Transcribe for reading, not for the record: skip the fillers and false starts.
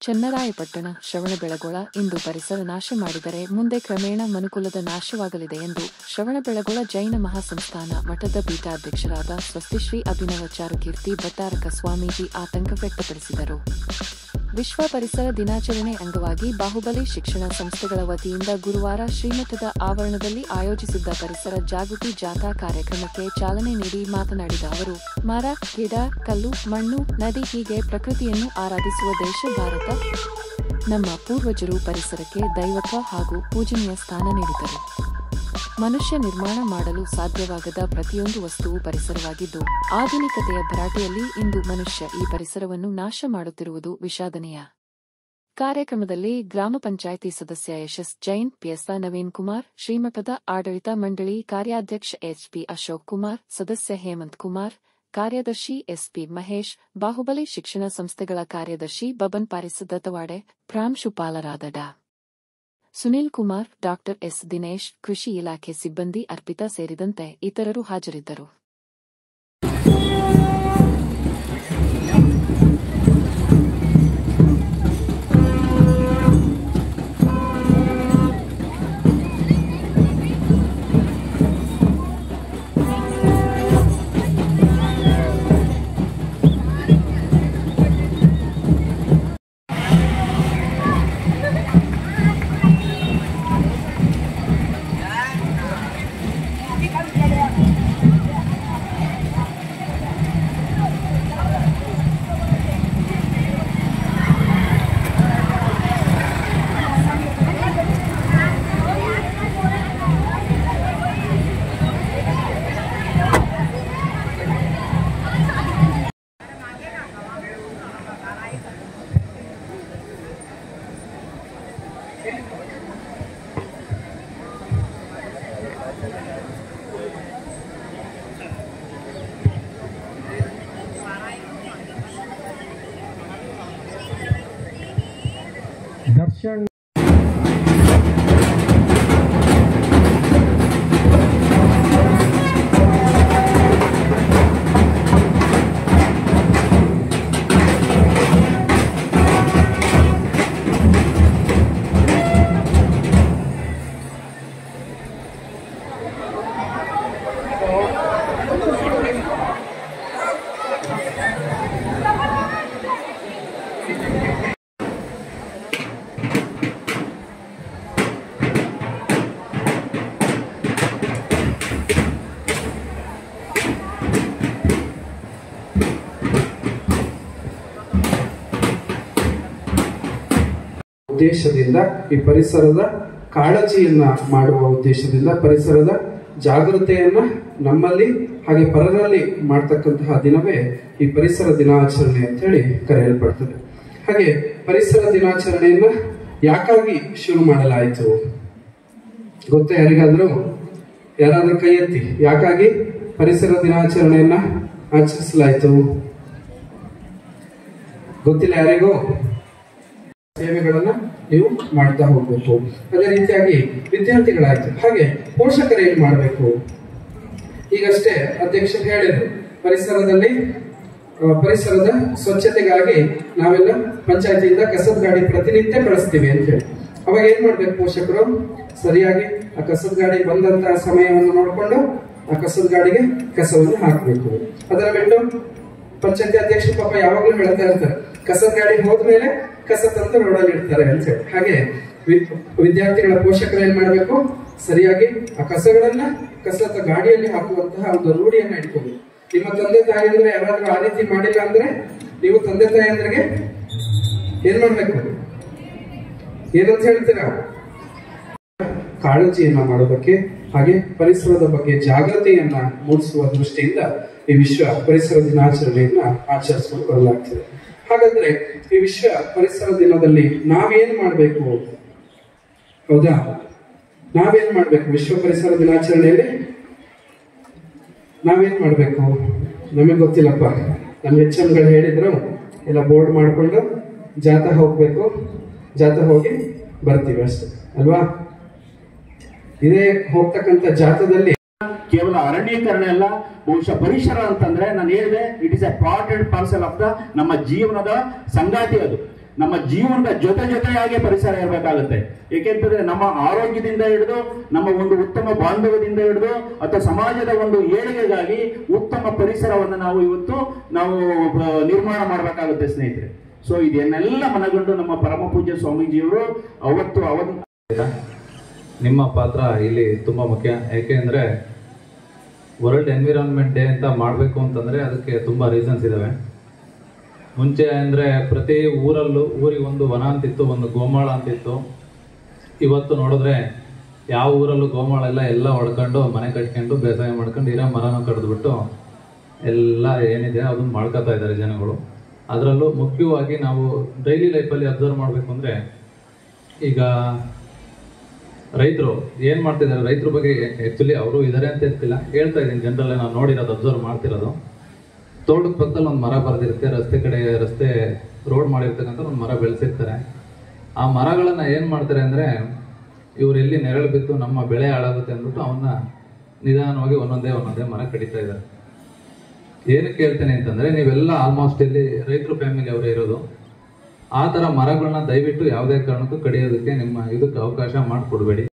ಚನ್ನರಾಯಪಟ್ಟಣ ಶ್ರವಣಬೆಳಗೊಳ ಇಂದು ಪರಿಸರ ನಾಶ ಮಾಡಿದರೆ ಮುಂದೆ ಕ್ರಮೇಣ ಮನುಕುಲದ ನಾಶವಾಗಲಿದೆ ಎಂದು ಶ್ರವಣಬೆಳಗೊಳ ಜೈನ ಮಹಾಸಂಸ್ಥಾನ ಮಠದ ಪೀಠಾಧ್ಯಕ್ಷರಾದ ಸ್ವಸ್ತಿಶ್ರೀ ಅಭಿನವಾಚಾರ್ಯ ಕೀರ್ತಿ ಭಟ್ಟಾರಕ ಸ್ವಾಮೀಜಿ ಆತಂಕ ವ್ಯಕ್ತಪಡಿಸಿದರು. ವಿಶ್ವ ಪರಿಸರ ದಿನಾಚರಣೆ ಅಂಗವಾಗಿ ಬಾಹುಬಲಿ ಶಿಕ್ಷಣ ಸಂಸ್ಥೆಗಳ ವತಿಯಿಂದ ಗುರುವಾರ ಶ್ರೀಮಠದ ಆವರಣದಲ್ಲಿ ಆಯೋಜಿಸಿದ್ದ ಪರಿಸರ ಜಾಗೃತಿ ಜಾಥಾ ಕಾರ್ಯಕ್ರಮಕ್ಕೆ ಚಾಲನೆ ನೀಡಿ ಮಾತನಾಡಿದ ಅವರು, ಮರ, ಗಿಡ, ಕಲ್ಲು, ಮಣ್ಣು, ನದಿ ಹೀಗೆ ಪ್ರಕೃತಿಯನ್ನು ಆರಾಧಿಸುವ ದೇಶ ಭಾರತ. ನಮ್ಮ ಪೂರ್ವಜರು ಪರಿಸರಕ್ಕೆ ದೈವತ್ವ ಹಾಗೂ ಪೂಜನೀಯ ಸ್ಥಾನ ನೀಡಿದರು. ಮನುಷ್ಯ ನಿರ್ಮಾಣ ಮಾಡಲು ಸಾಧ್ಯವಾಗದ ಪ್ರತಿಯೊಂದು ವಸ್ತುವು ಪರಿಸರವಾಗಿದ್ದು, ಆಧುನಿಕತೆಯ ಭರಾಟೆಯಲ್ಲಿ ಇಂದು ಮನುಷ್ಯ ಈ ಪರಿಸರವನ್ನು ನಾಶ ಮಾಡುತ್ತಿರುವುದು ವಿಷಾದನೀಯ. ಕಾರ್ಯಕ್ರಮದಲ್ಲಿ ಗ್ರಾಮ ಪಂಚಾಯಿತಿ ಸದಸ್ಯ ಯಶಸ್ ಜೈನ್, ಪಿಎಸ್ಐ ನವೀನ್ ಕುಮಾರ್, ಶ್ರೀಮಠದ ಆಡಳಿತ ಮಂಡಳಿ ಕಾರ್ಯಾಧ್ಯಕ್ಷ ಎಚ್ಪಿ ಅಶೋಕ್ ಕುಮಾರ್, ಸದಸ್ಯ ಹೇಮಂತ್ ಕುಮಾರ್, ಕಾರ್ಯದರ್ಶಿ ಎಸ್ಪಿ ಮಹೇಶ್, ಬಾಹುಬಲಿ ಶಿಕ್ಷಣ ಸಂಸ್ಥೆಗಳ ಕಾರ್ಯದರ್ಶಿ ಬಬನ್ ಪಾರಿಸ ದತ್ತವಾಡೆ, ಪ್ರಾಂಶುಪಾಲರಾದ ಡಾ. Sunil Kumar, doctor S. ದಿನೇಶ್, ಕೃಷಿ ಇಲಾಖೆ ಸಿಬ್ಬಂದಿ ಅರ್ಪಿತಾ ಸೇರಿದಂತೆ ಇತರರು ಹಾಜರಿದ್ದರು. दर्शन ಉದ್ದೇಶದಿಂದ ಈ ಪರಿಸರದ ಕಾಳಜಿಯನ್ನ ಮಾಡುವ ಉದ್ದೇಶದಿಂದ ಪರಿಸರದ ಜಾಗೃತೆಯನ್ನ ನಮ್ಮಲ್ಲಿ ಹಾಗೆ ಪರರಲ್ಲಿ ಮಾಡ್ತಕ್ಕಂತಹ ದಿನವೇ ಈ ಪರಿಸರ ದಿನಾಚರಣೆ ಅಂತ ಹೇಳಿ ಕರೆಯಲ್ಪಡ್ತದೆ. ಹಾಗೆ ಪರಿಸರ ದಿನಾಚರಣೆಯನ್ನ ಯಾಕಾಗಿ ಶುರು ಮಾಡಲಾಯಿತು ಗೊತ್ತಾ? ಯಾರಾದ್ರೂ ಕೈ ಎತ್ತಿ. ಯಾಕಾಗಿ ಪರಿಸರ ದಿನಾಚರಣೆಯನ್ನ ಆಚರಿಸಲಾಯಿತು? ಗೊತ್ತಿಲ್ಲ ಯಾರಿಗೂ? ಸೇವೆಗಳನ್ನ ನೀವು ಮಾಡ್ತಾ ಹೋಗ್ಬೇಕು. ಅದೇ ರೀತಿಯಾಗಿ ವಿದ್ಯಾರ್ಥಿಗಳಾಯ್ತು, ಹಾಗೆ ಪೋಷಕರು ಏನ್ ಮಾಡ್ಬೇಕು? ಈಗಷ್ಟೇ ಅಧ್ಯಕ್ಷರು ಹೇಳಿದ್ರು, ಪರಿಸರದ ಸ್ವಚ್ಛತೆಗಾಗಿ ನಾವೆಲ್ಲ ಪಂಚಾಯತಿಯಿಂದ ಕಸದ ಗಾಡಿ ಪ್ರತಿನಿತ್ಯ ಕಳಿಸ್ತೀವಿ ಅಂತ ಹೇಳಿ. ಅವಾಗ ಏನ್ ಮಾಡ್ಬೇಕು ಪೋಷಕರು? ಸರಿಯಾಗಿ ಆ ಕಸದ ಗಾಡಿ ಬಂದಂತಹ ಸಮಯವನ್ನು ನೋಡ್ಕೊಂಡು ಆ ಕಸದ ಗಾಡಿಗೆ ಕಸವನ್ನು ಹಾಕ್ಬೇಕು. ಅದರ ಬಿಟ್ಟು ಪಂಚಾಯತಿ ಅಧ್ಯಕ್ಷರು ಪಾಪ ಯಾವಾಗ್ಲೂ ಹೇಳ್ತಾ ಇರ್ತಾರೆ, ಕಸದ ಗಾಡಿ ಹೋದ್ಮೇಲೆ ಕಸ ತಂದು ರೋಡಲ್ಲಿ ಇಡ್ತಾರೆ ಅಂತ ಹೇಳಿ. ಹಾಗೆ ವಿದ್ಯಾರ್ಥಿಗಳ ಪೋಷಕರು ಏನ್ ಮಾಡ್ಬೇಕು? ಸರಿಯಾಗಿ ಆ ಕಸಗಳನ್ನ ಕಸದ ಗಾಡಿಯಲ್ಲಿ ಹಾಕುವಂತಹ ಒಂದು ರೂಢಿಯನ್ನ ಇಟ್ಕೋಬೇಕು. ನಿಮ್ಮ ತಂದೆ ತಾಯಿಯಂದ್ರೆ ಯಾರಾದ್ರೂ ಆ ರೀತಿ ಮಾಡಿಲ್ಲ ಅಂದ್ರೆ ನೀವು ತಂದೆ ತಾಯಿಯಂದ್ರಿಗೆ ಏನ್ ಮಾಡ್ಬೇಕು? ಏನಂತ ಹೇಳ್ತೀರಾ? ಕಾಳಜಿಯನ್ನ ಮಾಡೋದಕ್ಕೆ ಹಾಗೆ ಪರಿಸರದ ಬಗ್ಗೆ ಜಾಗೃತಿಯನ್ನ ಮೂಡಿಸುವ ದೃಷ್ಟಿಯಿಂದ ಈ ವಿಶ್ವ ಪರಿಸರ ದಿನಾಚರಣೆಯನ್ನ ಆಚರಿಸಿಕೊಂಡು ಬರಲಾಗ್ತದೆ. ಹಾಗಾದ್ರೆ ಈ ವಿಶ್ವ ಪರಿಸರ ದಿನದಲ್ಲಿ ನಾವೇನ್ ಮಾಡ್ಬೇಕು? ಹೌದಾ, ನಾವೇನ್ ಮಾಡ್ಬೇಕು? ವಿಶ್ವ ಪರಿಸರ ದಿನಾಚರಣೆಯಲ್ಲಿ ನಾವೇನ್ ಮಾಡ್ಬೇಕು? ನಮಗೆ ಗೊತ್ತಿಲ್ಲಪ್ಪ. ನಮ್ಮ HMಗಳು ಹೇಳಿದ್ರು, ಎಲ್ಲ ಬೋರ್ಡ್ ಮಾಡ್ಕೊಂಡು ಜಾಥಾ ಹೋಗ್ಬೇಕು, ಜಾಥಾ ಹೋಗಿ ಬರ್ತೀವಿ ಅಷ್ಟೇ ಅಲ್ವಾ? ಇದೇ ಹೋಗ್ತಕ್ಕಂಥ ಜಾಥಾದಲ್ಲಿ ಕೇವಲ ಅರಣ್ಯೀಕರಣ ಅಲ್ಲ, ಬಹುಶಃ ಪರಿಸರ ಅಂತಂದ್ರೆ ನಾನು ಹೇಳಿದೆ, it is A part and parcel of the ನಮ್ಮ ಜೀವನದ ಸಂಗಾತಿ. ಅದು ನಮ್ಮ ಜೀವನದ ಜೊತೆಯಾಗಿ ಪರಿಸರ ಇರಬೇಕಾಗುತ್ತೆ. ಏಕೆಂತಂದ್ರೆ ನಮ್ಮ ಆರೋಗ್ಯದಿಂದ ಹಿಡಿದು ನಮ್ಮ ಒಂದು ಉತ್ತಮ ಬಾಂಧವ್ಯದಿಂದ ಹಿಡಿದು ಅಥವಾ ಸಮಾಜದ ಒಂದು ಏಳಿಗೆಗಾಗಿ ಉತ್ತಮ ಪರಿಸರವನ್ನು ನಾವು ಇವತ್ತು ನಿರ್ಮಾಣ ಮಾಡಬೇಕಾಗುತ್ತೆ ಸ್ನೇಹಿತರೆ. ಸೊ ಇದನ್ನೆಲ್ಲ ಮನಗಂಡು ನಮ್ಮ ಪರಮ ಪೂಜ್ಯ ಸ್ವಾಮೀಜಿಯವರು ನಿಮ್ಮ ಪಾತ್ರ ಇಲ್ಲಿ ತುಂಬ ಮುಖ್ಯ. ಏಕೆಂದರೆ ವರ್ಲ್ಡ್ ಎನ್ವಿರಾನ್ಮೆಂಟ್ ಡೇ ಅಂತ ಮಾಡಬೇಕು ಅಂತಂದರೆ ಅದಕ್ಕೆ ತುಂಬ ರೀಸನ್ಸ್ ಇದ್ದಾವೆ. ಮುಂಚೆ ಅಂದರೆ ಪ್ರತಿ ಊರಿಗೆ ಒಂದು ವನ ಅಂತಿತ್ತು, ಒಂದು ಗೋಮಾಳ ಅಂತಿತ್ತು. ಇವತ್ತು ನೋಡಿದ್ರೆ ಯಾವ ಊರಲ್ಲೂ ಗೋಮಾಳ ಎಲ್ಲ ಹೊಡ್ಕೊಂಡು ಮನೆ ಕಟ್ಕೊಂಡು ಬೇಸಾಯ ಮಾಡ್ಕೊಂಡು ಇರೋ ಮರನ ಕಡಿದ್ಬಿಟ್ಟು ಎಲ್ಲ ಏನಿದೆ ಅದನ್ನು ಮಾಡ್ಕೋತಾ ಇದ್ದಾರೆ ಜನಗಳು. ಅದರಲ್ಲೂ ಮುಖ್ಯವಾಗಿ ನಾವು ಡೈಲಿ ಲೈಫಲ್ಲಿ ಅಬ್ಸರ್ವ್ ಮಾಡಬೇಕು ಅಂದರೆ, ಈಗ ರೈತರು ಏನು ಮಾಡ್ತಿದ್ದಾರೆ, ರೈತರ ಬಗ್ಗೆ ಆ್ಯಕ್ಚುಲಿ ಅವರು ಇದ್ದಾರೆ ಅಂತ ಇರ್ತಿಲ್ಲ, ಹೇಳ್ತಾ ಇದ್ದೀನಿ ಜನರಲ್ಲೇ ನಾನು ನೋಡಿರೋದು, ಅಬ್ಸರ್ವ್ ಮಾಡ್ತಿರೋದು. ತೋಟದ ಪಕ್ಕದಲ್ಲಿ ಒಂದು ಮರ ಬರೆದಿರುತ್ತೆ, ರಸ್ತೆ ರೋಡ್ ಮಾಡಿರ್ತಕ್ಕಂಥ ಒಂದು ಮರ ಬೆಳೆಸಿರ್ತಾರೆ. ಆ ಮರಗಳನ್ನು ಏನು ಮಾಡ್ತಾರೆ ಅಂದರೆ, ಇವ್ರು ಎಲ್ಲಿ ನೆರಳು ಬಿದ್ದು ನಮ್ಮ ಬೆಳೆ ಹಾಳಾಗುತ್ತೆ ಅಂದ್ಬಿಟ್ಟು ಅವನ್ನ ನಿಧಾನವಾಗಿ ಒಂದೊಂದೇ ಮರ ಕಡಿತಾ ಇದ್ದಾರೆ. ಏನಕ್ಕೆ ಹೇಳ್ತೇನೆ ಅಂತಂದರೆ, ನೀವೆಲ್ಲ ಆಲ್ಮೋಸ್ಟ್ ಇಲ್ಲಿ ರೈತರು ಫ್ಯಾಮಿಲಿ ಅವರೇ ಇರೋದು. ಆ ಥರ ಮರಗಳನ್ನ ದಯವಿಟ್ಟು ಯಾವುದೇ ಕಾರಣಕ್ಕೂ ಕಡಿಯೋದಕ್ಕೆ ಇದಕ್ಕೆ ಅವಕಾಶ ಮಾಡಿಕೊಡ್ಬೇಡಿ.